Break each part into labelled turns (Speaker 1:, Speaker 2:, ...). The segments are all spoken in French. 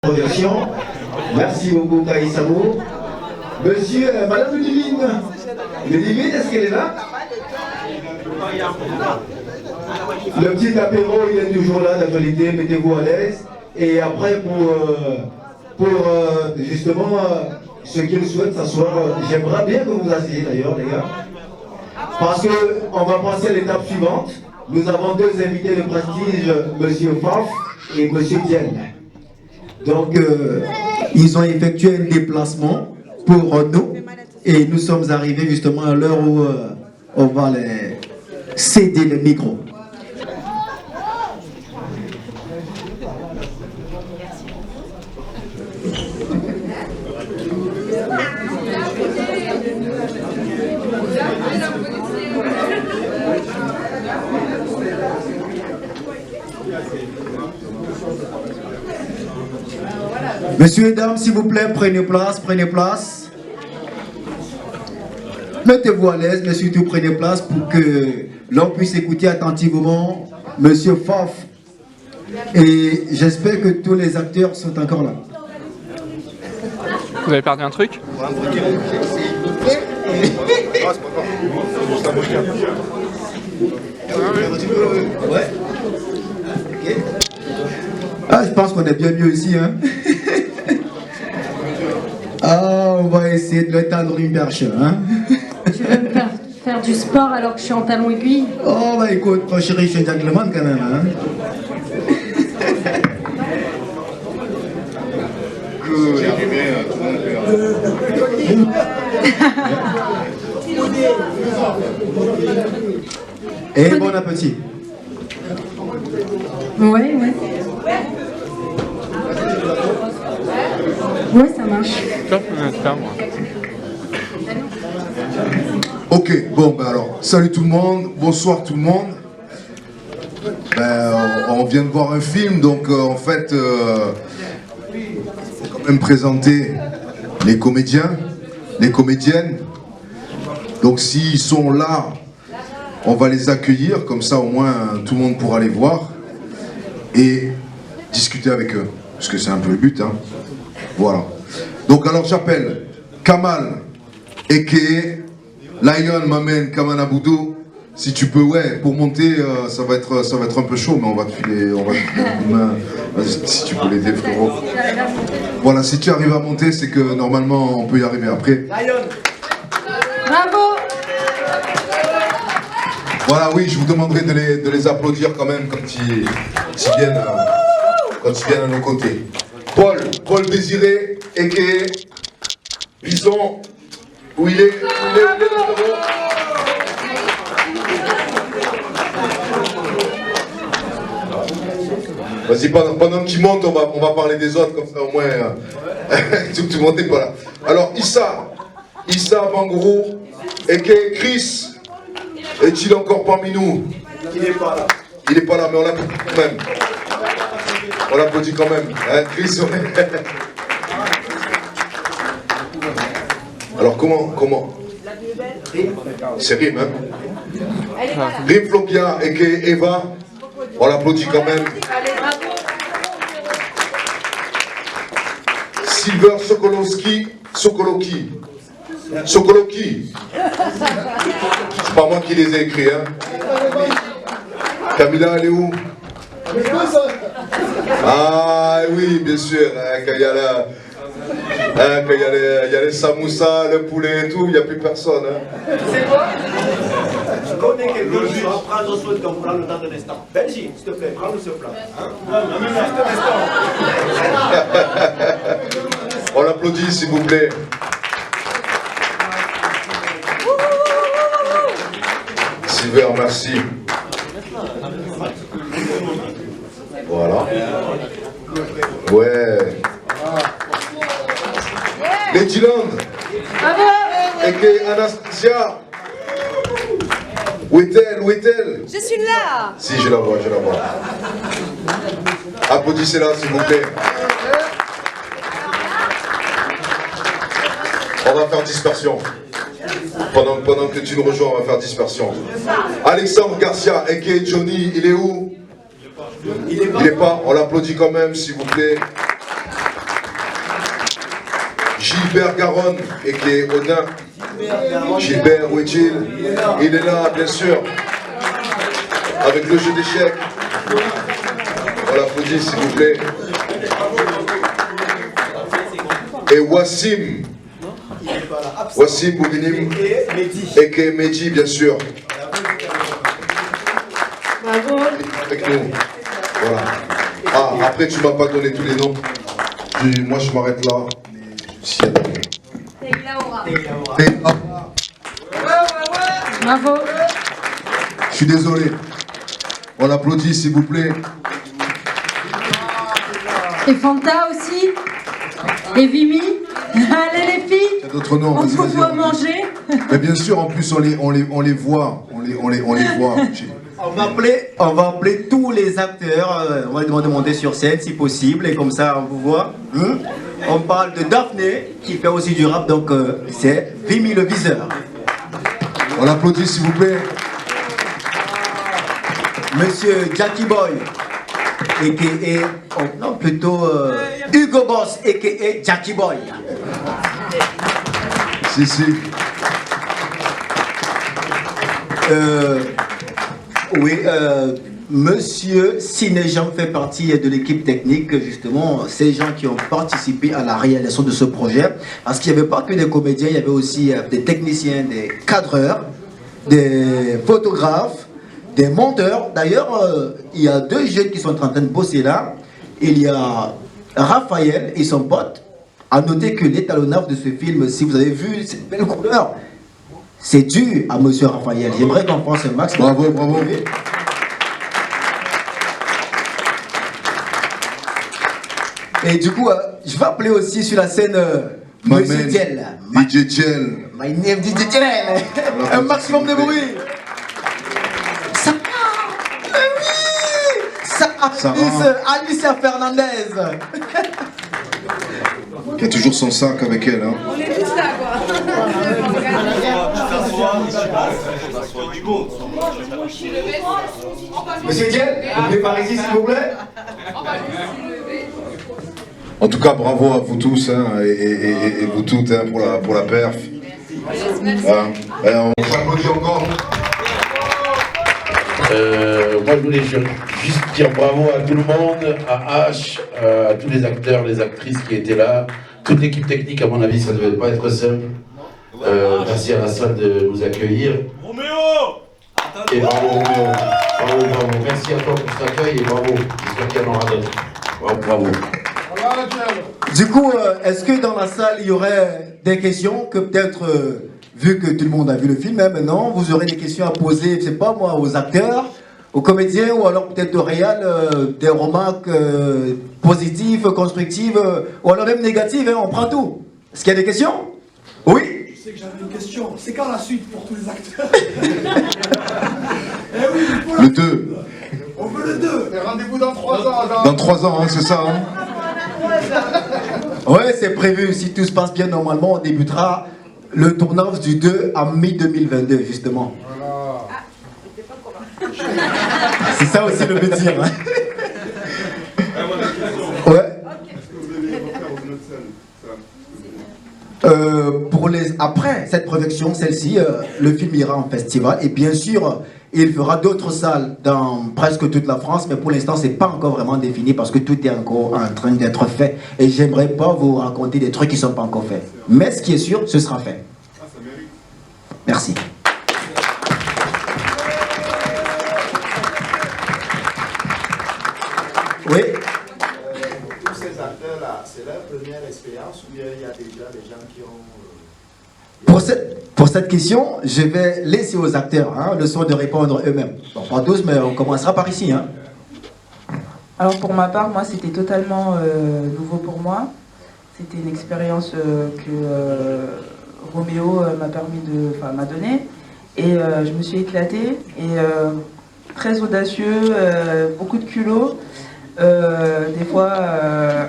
Speaker 1: Production. Merci beaucoup Kaïsamo. Monsieur, Madame Ludivine. Ludivine, est-ce qu'elle est là? Le petit apéro, il est toujours là d'actualité, mettez-vous à l'aise. Et après, pour justement, ceux qui le souhaitent s'asseoir, j'aimerais bien que vous asseyez d'ailleurs, les gars. Parce qu'on va passer à l'étape suivante. Nous avons deux invités de prestige, Monsieur Faf et Monsieur Dienne. Donc, ils ont effectué un déplacement pour nous et nous sommes arrivés justement à l'heure où on va les céder le micro. Messieurs et dames, s'il vous plaît, prenez place, prenez place. Mettez-vous à l'aise, mais surtout prenez place pour que l'on puisse écouter attentivement Monsieur Faf. Et j'espère que tous les acteurs sont encore là.
Speaker 2: Vous avez perdu un truc?
Speaker 1: Ouais. Ah, je pense qu'on est bien mieux ici, hein. Ah, on va essayer de le tendre une perche, hein.
Speaker 3: Tu veux me faire du sport alors que je suis en talons aiguilles?
Speaker 1: Oh, bah écoute, mon chéri, je suis un gentleman quand même, hein. Et bon appétit.
Speaker 3: Ouais. Ouais, ça marche.
Speaker 4: Ok, bon, ben alors, salut tout le monde, bonsoir tout le monde. On vient de voir un film, donc en fait, il faut quand même présenter les comédiens, les comédiennes. Donc s'ils sont là, on va les accueillir, comme ça au moins tout le monde pourra les voir et discuter avec eux, parce que c'est un peu le but, hein. Voilà. Donc alors j'appelle Kamal, a.k.a. Lion m'amène Kamana Boudou. Si tu peux, ouais, pour monter, ça va être un peu chaud, mais on va te filer une main. Si tu peux l'aider, frérot. Voilà, si tu arrives à monter, c'est que normalement on peut y arriver après.
Speaker 3: Bravo!
Speaker 4: Voilà, oui, je vous demanderai de les applaudir quand même quand ils viennent à nos côtés. Paul Désiré, a.k.a. Bison, où il est Vas-y, pendant qu'il monte, on va parler des autres, comme ça au moins tout le monde n'est pas là. Alors, Issa Bangourou, a.k.a. Chris, est-il encore parmi nous?
Speaker 1: Il n'est pas là.
Speaker 4: Il n'est pas là, mais on l'applaudit quand même. On l'applaudit quand même. Hein, Chris, Alors comment C'est Rim, hein. Rim Flopia et Eva, on l'applaudit quand même. Silver Sokoloki. C'est pas moi qui les ai écrits, hein. Camilla, elle est où? Ah oui, bien sûr, hein, quand il y a les samoussas, le poulet et tout, il n'y a plus personne. Hein.
Speaker 5: C'est quoi? Je connais quelqu'un qui va prendre soin qu'on prend le temps d'un instant. Benji, s'il te plaît, prends-nous ce plat. Hein?
Speaker 4: On l'applaudit, s'il vous plaît. Silver, merci. Voilà. Ouais. Lady Land. Et Anastasia. Où est-elle?
Speaker 6: Je suis là.
Speaker 4: Si, je la vois. Applaudissez-la, s'il vous plaît. On va faire dispersion. Pendant que tu nous rejoins, on va faire dispersion. Alexandre Garcia, a.k.a. Johnny, il est où? Il est pas. On l'applaudit quand même, s'il vous plaît. Gilbert Garonne, et qui est Odin. Gilbert, où est-il? Il est là, bien sûr. Avec le jeu d'échecs. On l'applaudit, s'il vous plaît. Et Wassim Boubinim, et qui est Mehdi, bien sûr.
Speaker 3: Bravo.
Speaker 4: Avec nous. Voilà. Ah, après, tu m'as pas donné tous les noms. Moi, je m'arrête là.
Speaker 3: Bravo.
Speaker 4: Je suis désolé. On l'applaudit, s'il vous plaît.
Speaker 3: Et Fanta aussi. Et Vimy. Allez les filles.
Speaker 4: Il y a d'autres noms.
Speaker 3: On
Speaker 4: Vas-y,
Speaker 3: peut
Speaker 4: vas-y,
Speaker 3: pas manger.
Speaker 4: Mais bien sûr, en plus, on les voit. On les voit.
Speaker 5: On va appeler tous les acteurs, on va les demander sur scène si possible, et comme ça on vous voit. On parle de Daphné, qui fait aussi du rap, donc c'est Vimy le viseur.
Speaker 4: On l'applaudit, s'il vous plaît.
Speaker 5: Monsieur Jackie Boy, a.k.a. oh, non, plutôt Hugo Boss, a.k.a. Jackie Boy.
Speaker 4: Si.
Speaker 5: Oui, Monsieur Cinéjean fait partie de l'équipe technique, justement, ces gens qui ont participé à la réalisation de ce projet, parce qu'il n'y avait pas que des comédiens, il y avait aussi des techniciens, des cadreurs, des photographes, des monteurs. D'ailleurs, il y a deux jeunes qui sont en train de bosser là. Il y a Raphaël et son pote. À noter que l'étalonnage de ce film, si vous avez vu cette belle couleur, c'est dû à Monsieur Raphaël. J'aimerais qu'on fasse un max.
Speaker 4: Bravo.
Speaker 5: Et du coup, je vais appeler aussi sur la scène Monsieur Diel.
Speaker 4: DJ Diel.
Speaker 5: My name DJ Diel. Un maximum de bruit. Ça. Oui. Alicia Fernandez.
Speaker 4: Qui a toujours son sac avec elle. Hein.
Speaker 6: On est tous là, quoi.
Speaker 5: Monsieur Diel, vous venez par ici, s'il vous plaît.
Speaker 4: En tout cas, bravo à vous tous hein, et vous toutes hein, pour la perf. On s'applaudit encore.
Speaker 7: Moi, je voulais juste dire bravo à tout le monde, à H, à tous les acteurs, les actrices qui étaient là, toute l'équipe technique. À mon avis, ça ne devait pas être simple. Merci à la salle de nous accueillir.
Speaker 8: Roméo!
Speaker 7: Et bravo Roméo. Bravo. Merci à toi pour cet accueil et bravo. J'espère qu'il y en aura d'autres. Bravo.
Speaker 5: Du coup, est-ce que dans la salle, il y aurait des questions que peut-être, vu que tout le monde a vu le film, hein, maintenant, vous aurez des questions à poser, je sais pas moi, aux acteurs, aux comédiens, ou alors peut-être au réal, des remarques positives, constructives, ou alors même négatives, hein, on prend tout. Est-ce qu'il y a des questions? Oui?
Speaker 8: Je sais que j'avais une question. C'est quand la suite pour tous les acteurs? Eh oui, il faut
Speaker 4: Le 2.
Speaker 8: On veut le 2. Mais rendez-vous dans 3 ans.
Speaker 4: Dans 3 ans, hein, c'est ça. Hein.
Speaker 5: Ouais, c'est prévu. Si tout se passe bien, normalement, on débutera le tournage du 2 en mi-2022, justement. Voilà. C'est ça aussi le but. Hein. Ouais. Après cette projection, celle-ci, le film ira en festival et bien sûr, il fera d'autres salles dans presque toute la France, mais pour l'instant, c'est pas encore vraiment défini parce que tout est encore en train d'être fait et j'aimerais pas vous raconter des trucs qui sont pas encore faits. Mais ce qui est sûr, ce sera fait. Merci. Oui.
Speaker 8: Tous ces acteurs-là, c'est leur première expérience ou bien il y a déjà des gens qui ont...
Speaker 5: Pour cette question, je vais laisser aux acteurs le soin de répondre eux-mêmes. Bon, pas tous, mais on commencera par ici. Hein.
Speaker 9: Alors pour ma part, moi c'était totalement nouveau pour moi. C'était une expérience que Roméo m'a donnée. Et je me suis éclatée. Et très audacieux, beaucoup de culot. Des fois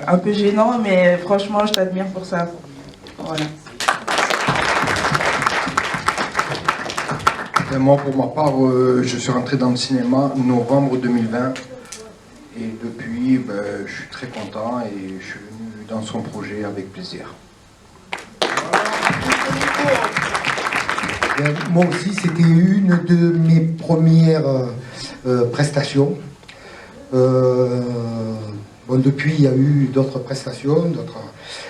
Speaker 9: un peu gênant, mais franchement je t'admire pour ça. Voilà.
Speaker 10: Et moi, pour ma part, je suis rentré dans le cinéma en novembre 2020 et depuis, je suis très content et je suis venu dans son projet avec plaisir. Moi aussi, c'était une de mes premières prestations. Bon, depuis, il y a eu d'autres prestations,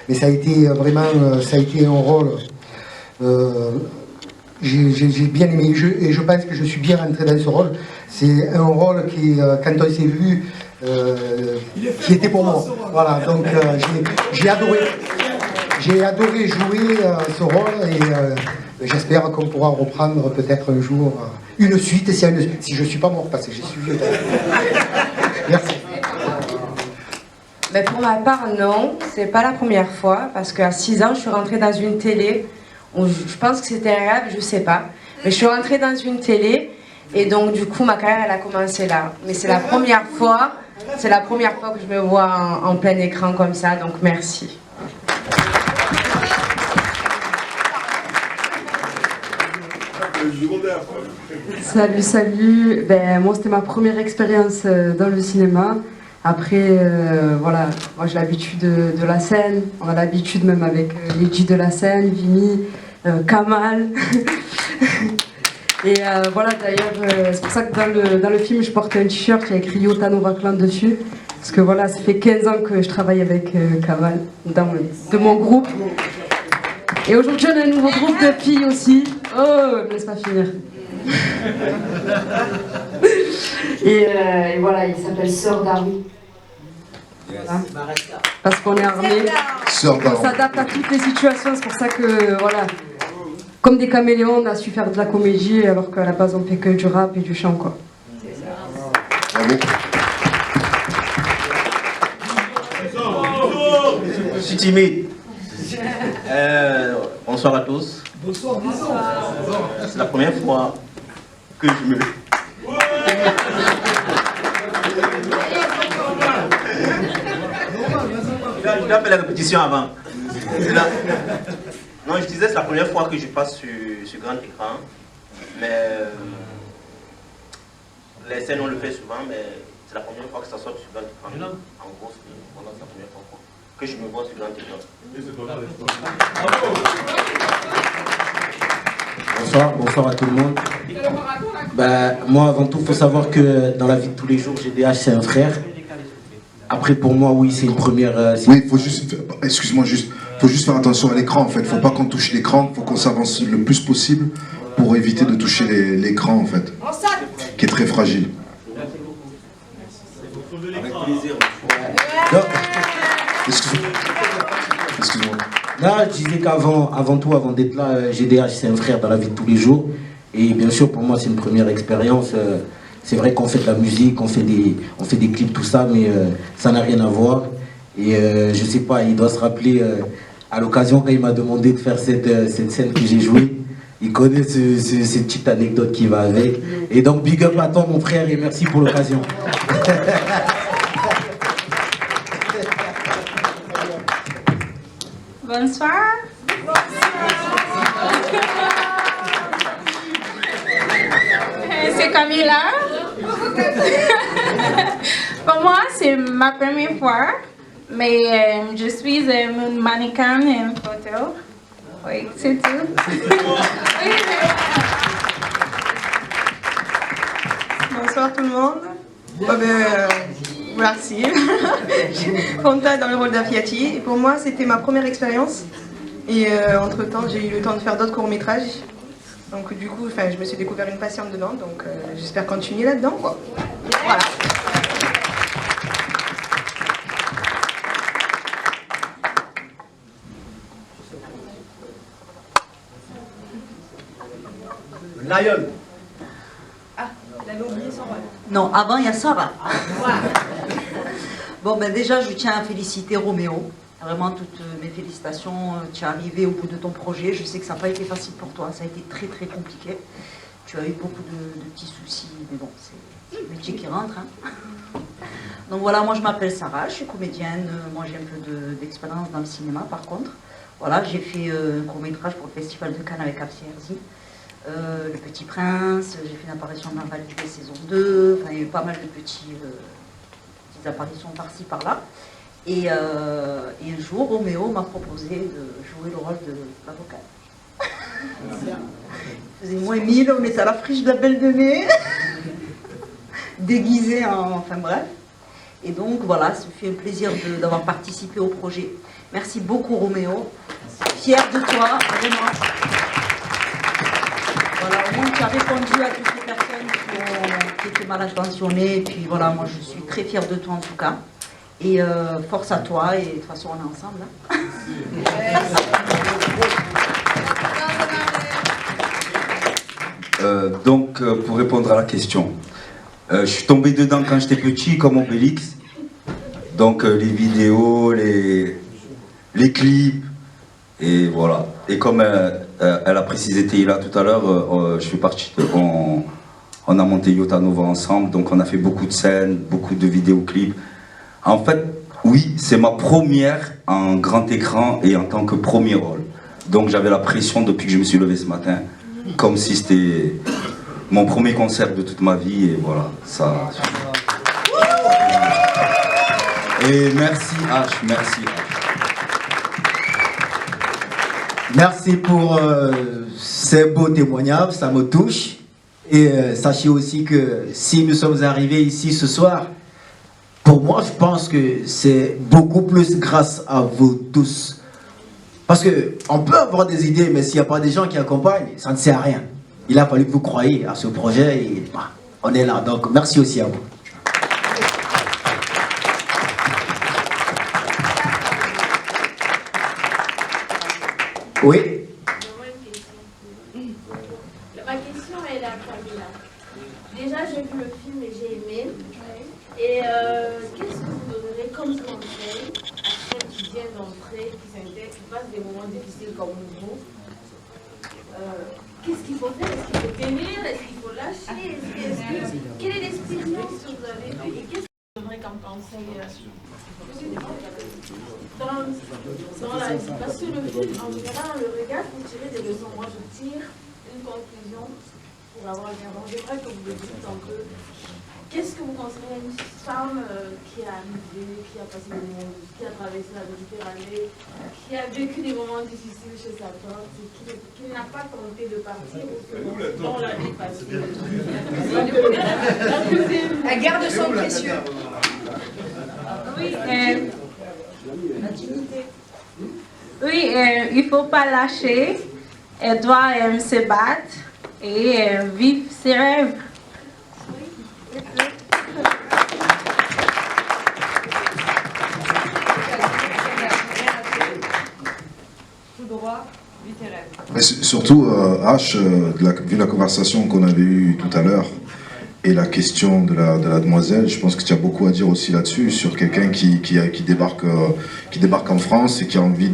Speaker 10: mais ça a été vraiment, ça a été un rôle. J'ai bien aimé, et je pense que je suis bien rentré dans ce rôle. C'est un rôle qui, quand on s'est vu, qui était pour moi. Voilà, donc j'ai adoré jouer ce rôle et j'espère qu'on pourra reprendre peut-être un jour une suite si je ne suis pas mort, parce que j'ai suivi. Merci.
Speaker 6: Mais pour ma part, non, c'est pas la première fois, parce qu'à 6 ans, je suis rentrée dans une télé, je pense que c'était un rêve, je sais pas, mais je suis rentrée dans une télé, et donc du coup, ma carrière, elle a commencé là. Mais c'est la première fois que je me vois en plein écran comme ça, donc merci.
Speaker 11: Salut. Ben, moi, c'était ma première expérience dans le cinéma. Après, voilà, moi j'ai l'habitude de la scène. On a l'habitude même avec les G de la scène, Vimy, Kamal. Et voilà, d'ailleurs, c'est pour ça que dans le film, je porte un t-shirt qui a écrit Yota Nova Clan dessus. Parce que voilà, ça fait 15 ans que je travaille avec Kamal, de mon groupe. Et aujourd'hui, on a un nouveau groupe de filles aussi. Oh, me laisse pas finir. Et voilà, il s'appelle Sœur d'Army. Voilà. Parce qu'on est armés, on s'adapte à toutes les situations, c'est pour ça que, voilà, comme des caméléons, on a su faire de la comédie, alors qu'à la base, on fait que du rap et du chant, quoi.
Speaker 5: Je suis timide. Bonsoir à tous.
Speaker 8: Bonsoir.
Speaker 5: C'est la première fois que je me... Je dois faire la répétition avant. Non, je disais, c'est la première fois que je passe sur grand écran. Mais les scènes, on le fait souvent, mais c'est la première fois que ça sort sur grand écran. En gros, c'est la première fois que je me vois sur grand écran.
Speaker 12: Bonsoir à tout le monde. Moi, avant tout, il faut savoir que dans la vie de tous les jours, GDH, c'est un frère. Après, pour moi, oui, c'est une première...
Speaker 4: Oui, il faut juste... Excuse-moi, faut juste faire attention à l'écran, en fait. Il ne faut pas qu'on touche l'écran, il faut qu'on s'avance le plus possible pour éviter de toucher l'écran, en fait, qui est très fragile.
Speaker 5: Avec plaisir.
Speaker 12: Excuse-moi. Là, je disais avant tout, avant d'être là, GDH, c'est un frère dans la vie de tous les jours. Et bien sûr, pour moi, c'est une première expérience. C'est vrai qu'on fait de la musique, on fait des clips, tout ça, mais ça n'a rien à voir. Et je sais pas, il doit se rappeler, à l'occasion, quand il m'a demandé de faire cette scène que j'ai jouée, il connaît cette petite anecdote qui va avec. Et donc, big up à toi, mon frère, et merci pour l'occasion.
Speaker 13: Bonsoir. C'est Camilla. Pour moi, c'est ma première fois, mais je suis une mannequin et une photo. Oui, c'est tout.
Speaker 14: Bonsoir tout le monde. Merci. Je suis contente dans le rôle d'Afiati. Et pour moi, c'était ma première expérience. Et entre-temps, j'ai eu le temps de faire d'autres courts-métrages. Donc du coup, je me suis découvert une passion dedans. Donc j'espère continuer là-dedans, quoi. Voilà.
Speaker 5: Lion.
Speaker 15: Ah, il avait oublié son rôle. Non, avant, il y a Sarah. Bon, déjà, je tiens à féliciter Roméo. Vraiment, toutes mes félicitations. Tu es arrivé au bout de ton projet. Je sais que ça n'a pas été facile pour toi. Ça a été très, très compliqué. Tu as eu beaucoup de petits soucis. Mais bon, c'est le métier qui rentre. Hein. Donc voilà, moi, je m'appelle Sarah. Je suis comédienne. Moi, j'ai un peu d'expérience dans le cinéma, par contre. Voilà, j'ai fait un court-métrage pour le Festival de Cannes avec Absi Herzi. Le Petit Prince, j'ai fait une apparition dans Valkyrie saison 2, il y a eu pas mal de petites apparitions par-ci par-là. Et un jour, Roméo m'a proposé de jouer le rôle de l'avocat. Il faisait moins 1000, on était à la friche de la Belle de Mai, déguisés en... Enfin bref. Et donc voilà, ça fait un plaisir d'avoir participé au projet. Merci beaucoup Roméo. Fier de toi, vraiment. Voilà, au moins tu as répondu à toutes les personnes qui étaient mal intentionnées. Et puis voilà, moi je suis très fière de toi en tout cas. Et force à toi, et de toute façon on est ensemble. Hein.
Speaker 16: Pour répondre à la question, je suis tombé dedans quand j'étais petit comme Obélix. Donc les vidéos, les clips, et voilà. Et comme elle a précisé Teila tout à l'heure, je suis parti, on a monté Yota Nova ensemble, donc on a fait beaucoup de scènes, beaucoup de vidéoclips. En fait, oui, c'est ma première en grand écran et en tant que premier rôle. Donc j'avais la pression depuis que je me suis levé ce matin, comme si c'était mon premier concert de toute ma vie, et voilà, ça... Et merci H, merci H.
Speaker 5: Merci pour ces beaux témoignages, ça me touche. Et sachez aussi que si nous sommes arrivés ici ce soir, pour moi, je pense que c'est beaucoup plus grâce à vous tous. Parce qu'on peut avoir des idées, mais s'il n'y a pas des gens qui accompagnent, ça ne sert à rien. Il a fallu que vous croyiez à ce projet et bah, on est là. Donc merci aussi à vous. Oui.
Speaker 17: Ma question est la Camilla. Déjà, j'ai vu le film et j'ai aimé. Et qu'est-ce que vous donnerez comme conseil à ceux qui viennent d'entrer, qui s'intègrent, qui passent des moments difficiles comme vous? Qu'est-ce qu'il faut faire? Est-ce qu'il faut tenir? Est-ce qu'il faut lâcher? Quelle est l'expérience que vous avez eue? Et qu'est-ce que vous donnerez comme conseil dans la vie? Parce que le film, en général, on le regarde pour tirer des leçons. Moi, je tire une conclusion pour avoir bien. J'aimerais que vous le dites un peu. Qu'est-ce que vous conseillez à une femme qui est arrivée, qui a passé des moments, qui a traversé la Méditerranée, qui a vécu des moments difficiles chez sa tante, qui n'a pas tenté de partir dans la vie facile?
Speaker 14: Elle garde son précieux.
Speaker 17: Oui,
Speaker 13: oui, il ne faut pas lâcher. Elle doit se battre et vivre ses rêves.
Speaker 4: Mais surtout, H, vu la conversation qu'on avait eue tout à l'heure et la question de la demoiselle, je pense que tu as beaucoup à dire aussi là-dessus, sur quelqu'un qui débarque en France et qui a envie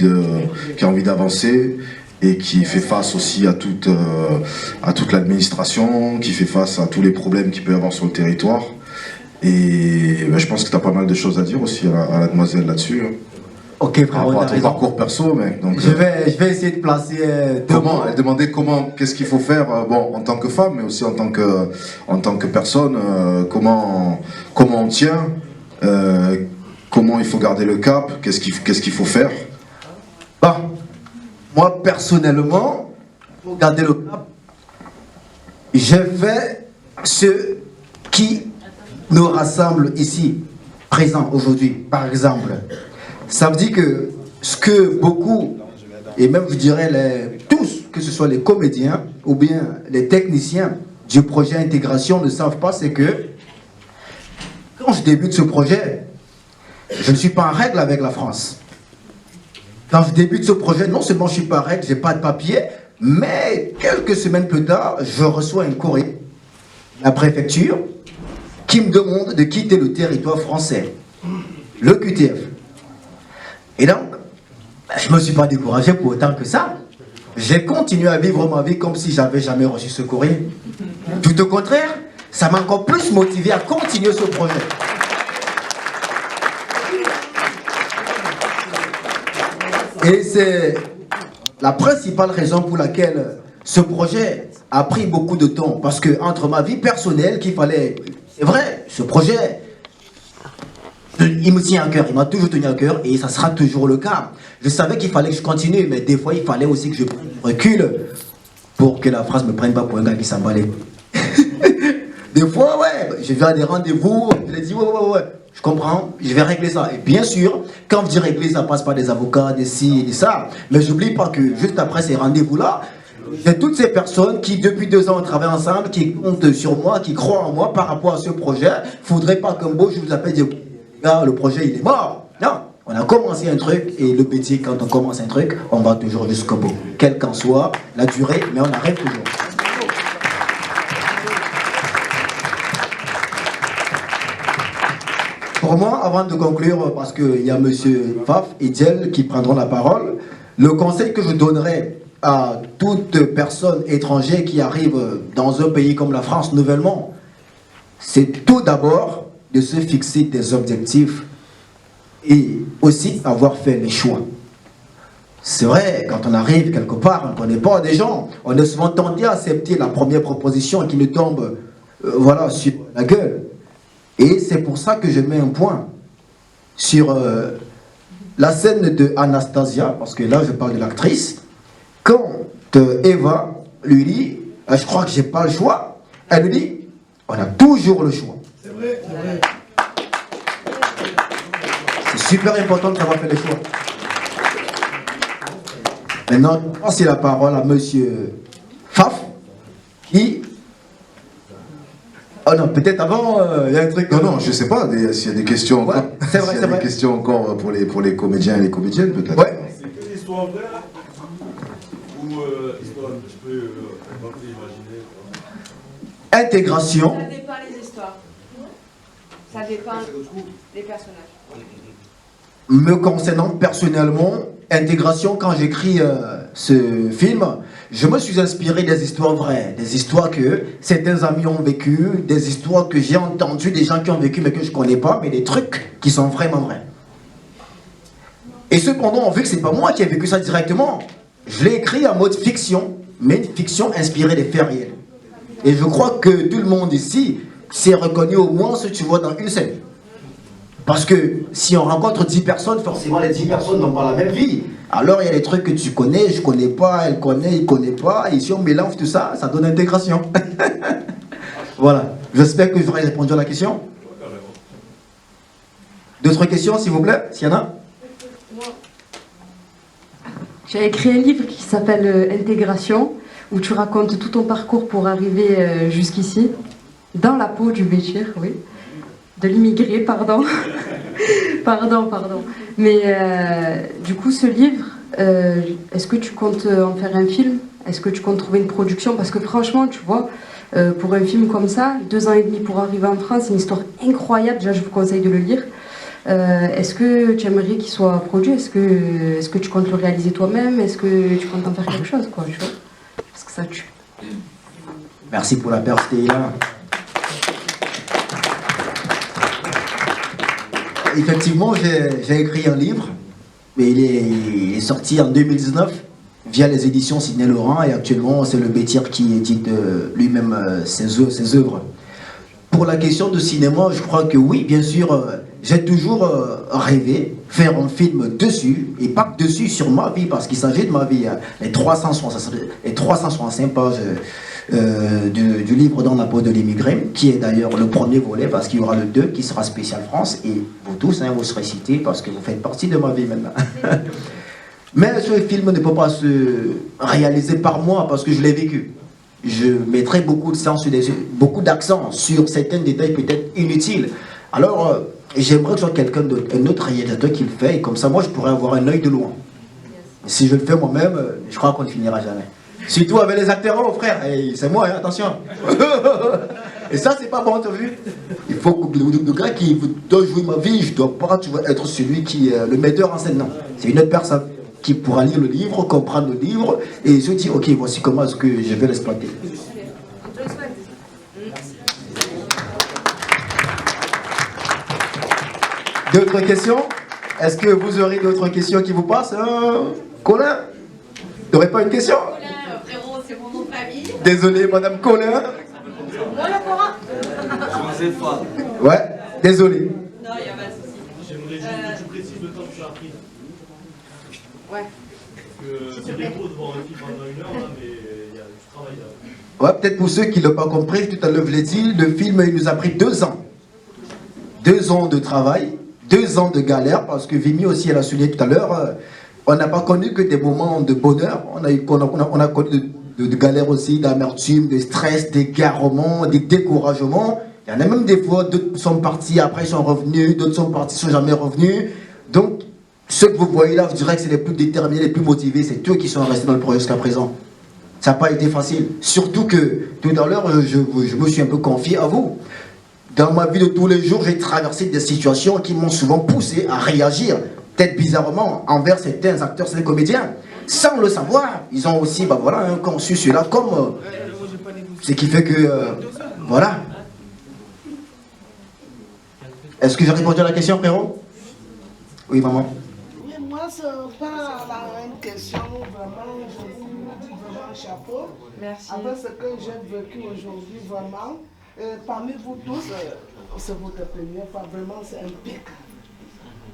Speaker 4: d'avancer et qui fait face aussi à toute l'administration, qui fait face à tous les problèmes qu'il peut y avoir sur le territoire. Et ben, je pense que tu as pas mal de choses à dire aussi à la demoiselle là-dessus. Hein.
Speaker 5: Ok, frère,
Speaker 4: par rapport à ton parcours perso, mec. Donc,
Speaker 5: je vais essayer de placer
Speaker 4: comment, elle demandait qu'est-ce qu'il faut faire, bon, en tant que femme, mais aussi en tant que personne, comment on tient, comment il faut garder le cap, qu'est-ce qu'il faut faire.
Speaker 5: Bah, moi, personnellement, pour garder le cap, j'ai fait ce qui nous rassemble ici, présents aujourd'hui, par exemple. Ça veut dire que ce que beaucoup, et même je dirais tous, que ce soit les comédiens ou bien les techniciens du projet intégration ne savent pas, c'est que quand je débute ce projet, je ne suis pas en règle avec la France. Quand je débute ce projet, non seulement je ne suis pas en règle, je n'ai pas de papier, mais quelques semaines plus tard, je reçois un courrier de la préfecture qui me demande de quitter le territoire français, le QTF. Et donc, je ne me suis pas découragé pour autant que ça. J'ai continué à vivre ma vie comme si j'avais jamais reçu ce courrier. Tout au contraire, ça m'a encore plus motivé à continuer ce projet. Et c'est la principale raison pour laquelle ce projet a pris beaucoup de temps. Parce que entre ma vie personnelle qu'il fallait... C'est vrai, ce projet... Il me tient à cœur, il m'a toujours tenu à cœur et ça sera toujours le cas. Je savais qu'il fallait que je continue, mais des fois il fallait aussi que je recule pour que la phrase me prenne pas pour un gars qui s'en bat les Des fois, ouais, je vais à des rendez-vous, je les dis, ouais, je comprends, je vais régler ça. Et bien sûr, quand je dis régler, ça passe par des avocats, des ci et des ça. Mais j'oublie pas que juste après ces rendez-vous-là, j'ai toutes ces personnes qui, depuis 2 ans, travaillent ensemble, qui comptent sur moi, qui croient en moi par rapport à ce projet. Faudrait pas qu'un beau, je vous appelle, dire, gars, le projet, il est mort. Non, on a commencé un truc, et le métier, quand on commence un truc, on va toujours jusqu'au bout. Quelle qu'en soit la durée, mais on arrive toujours. Pour moi, avant de conclure, parce qu'il y a M. Faf et Diel qui prendront la parole, le conseil que je donnerais à toute personne étrangère qui arrive dans un pays comme la France nouvellement, c'est tout d'abord de se fixer des objectifs et aussi avoir fait les choix. C'est vrai, quand on arrive quelque part, on ne connaît pas des gens, on est souvent tenté à accepter la première proposition qui nous tombe voilà, sur la gueule. Et c'est pour ça que je mets un point sur la scène de Anastasia, parce que là je parle de l'actrice. Quand Eva lui dit, je crois que j'ai pas le choix, elle lui dit, on a toujours le choix. C'est vrai. C'est super important de savoir faire les choix. Maintenant, je passe la parole à monsieur Faf, qui... Oh non, peut-être avant, il y a un truc...
Speaker 4: Non, je sais pas, s'il y a des questions encore.
Speaker 5: C'est vrai,
Speaker 4: s'il y a des questions encore pour les comédiens et les comédiennes, peut-être.
Speaker 5: Ouais.
Speaker 18: C'est que des histoires vraies, là? Ou histoire, je peux imaginer.
Speaker 5: Intégration.
Speaker 6: Ça dépend des histoires. Ça dépend des personnages.
Speaker 5: Me concernant personnellement, intégration, quand j'écris ce film, je me suis inspiré des histoires vraies, des histoires que certains amis ont vécues, des histoires que j'ai entendues, des gens qui ont vécu mais que je ne connais pas, mais des trucs qui sont vraiment vrais. Et cependant, vu que c'est pas moi qui ai vécu ça directement, je l'ai écrit en mode fiction, mais une fiction inspirée des faits réels. Et je crois que tout le monde ici s'est reconnu au moins ce que tu vois dans une scène. Parce que si on rencontre 10 personnes, forcément les 10 personnes n'ont pas la même vie. Alors il y a des trucs que tu connais, je connais pas, elle connaît, il connaît pas. Et si on mélange tout ça, ça donne intégration. Voilà. J'espère que j'aurai répondu à la question. D'autres questions, s'il vous plaît, s'il y en a?
Speaker 11: J'ai écrit un livre qui s'appelle Intégration, où tu racontes tout ton parcours pour arriver jusqu'ici, dans la peau du Béchir, oui. De l'immigré, pardon. pardon. Mais du coup, ce livre, est-ce que tu comptes en faire un film? Est-ce que tu comptes trouver une production? Parce que franchement, tu vois, pour un film comme ça, 2 ans et demi pour arriver en France, c'est une histoire incroyable. Déjà, je vous conseille de le lire. Est-ce que tu aimerais qu'il soit produit? Est-ce que tu comptes le réaliser toi-même? Est-ce que tu comptes en faire quelque chose, quoi, tu vois? Parce que ça tue.
Speaker 5: Merci pour la perspective là. Effectivement, j'ai écrit un livre, mais il est sorti en 2019 via les éditions Sidney Laurent, et actuellement c'est le Béchir qui édite lui-même ses œuvres. Pour la question de cinéma, je crois que oui, bien sûr, j'ai toujours rêvé faire un film dessus, et pas que dessus, sur ma vie, parce qu'il s'agit de ma vie. Les 365 pages du livre Dans la peau de l'immigré, qui est d'ailleurs le premier volet, parce qu'il y aura le 2 qui sera spécial France, et vous tous, vous serez cités, parce que vous faites partie de ma vie maintenant. Mais ce film ne peut pas se réaliser par moi, parce que je l'ai vécu. Je mettrai beaucoup d'accent sur certains détails peut-être inutiles. Alors, j'aimerais que ce soit quelqu'un d'autre, un autre réalisateur qui le fait, et comme ça, moi, je pourrais avoir un œil de loin. Si je le fais moi-même, je crois qu'on ne finira jamais. Surtout avec les acteurs, frère, c'est moi, hein, attention. Et ça, c'est pas bon, t'as vu? Il faut que le gars qui doit jouer ma vie, je dois pas, tu vois, être celui qui est le metteur en scène, non. C'est une autre personne qui pourra lire le livre, comprendre le livre, et se dire, ok, voici comment est-ce que je vais l'exploiter. D'autres questions? Est-ce que vous aurez d'autres questions qui vous passent, Colin? T'aurais pas une question?
Speaker 17: Colin, frérot, c'est mon nom de famille.
Speaker 5: Désolé, Madame Colin.
Speaker 17: Moi, la Cora.
Speaker 18: Josépha.
Speaker 5: Ouais, désolé.
Speaker 17: Non, il n'y a pas de souci.
Speaker 18: J'aimerais juste que tu précises le temps que tu as pris.
Speaker 17: Ouais.
Speaker 18: que c'est beau de voir un film pendant 1 heure, là, mais il y a du travail là.
Speaker 5: Ouais, peut-être pour ceux qui ne l'ont pas compris, tout à l'heure je l'ai dit, le film il nous a pris 2 ans. 2 ans de travail, 2 ans de galère, parce que Vimy aussi, elle a souligné tout à l'heure, on n'a pas connu que des moments de bonheur, on a connu de galères aussi, d'amertume, de stress, d'égarement, des découragements. Il y en a même des fois, d'autres sont partis, après ils sont revenus, d'autres sont partis, ils ne sont jamais revenus. Donc, ceux que vous voyez là, je dirais que c'est les plus déterminés, les plus motivés, c'est eux qui sont restés dans le projet jusqu'à présent. Ça n'a pas été facile. Surtout que, tout à l'heure, je me suis un peu confié à vous. Dans ma vie de tous les jours, j'ai traversé des situations qui m'ont souvent poussé à réagir, peut-être bizarrement, envers certains acteurs, certains comédiens. Sans le savoir, ils ont aussi conçu cela comme... ce qui fait que... voilà. Est-ce que j'ai répondu à la question, frérot? Oui, maman.
Speaker 19: Oui, moi, c'est pas la même question. Vraiment, je vous dis vraiment chapeau.
Speaker 6: Merci.
Speaker 19: Après ce que j'ai vécu aujourd'hui, vraiment, parmi vous tous, c'est votre première fois. Vraiment, c'est impeccable.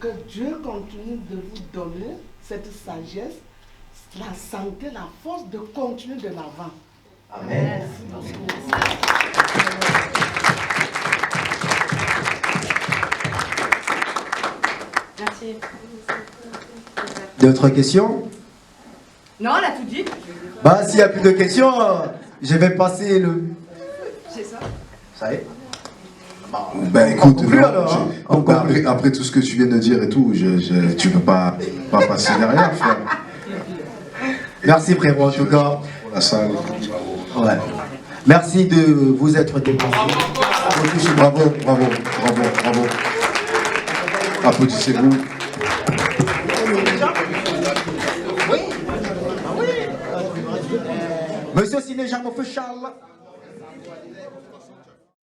Speaker 19: Que Dieu continue de vous donner cette sagesse, la santé, la force de continuer de l'avant. Amen. Merci beaucoup.
Speaker 6: Merci.
Speaker 5: D'autres questions?
Speaker 6: Non, elle a tout dit.
Speaker 5: Bah, s'il n'y a plus de questions, je vais passer le...
Speaker 6: C'est ça.
Speaker 5: Ça y est.
Speaker 4: Ben écoute,
Speaker 5: conclut,
Speaker 4: non,
Speaker 5: alors, hein.
Speaker 4: après tout ce que tu viens de dire et tout, tu peux pas passer derrière, frère.
Speaker 5: Merci frérot, en tout cas.
Speaker 4: Pour la salle.
Speaker 5: Ouais. Merci de vous être déplacé.
Speaker 4: Bravo, bravo, bravo, bravo. Applaudissez-vous.
Speaker 5: Monsieur Ciné Jean Charles.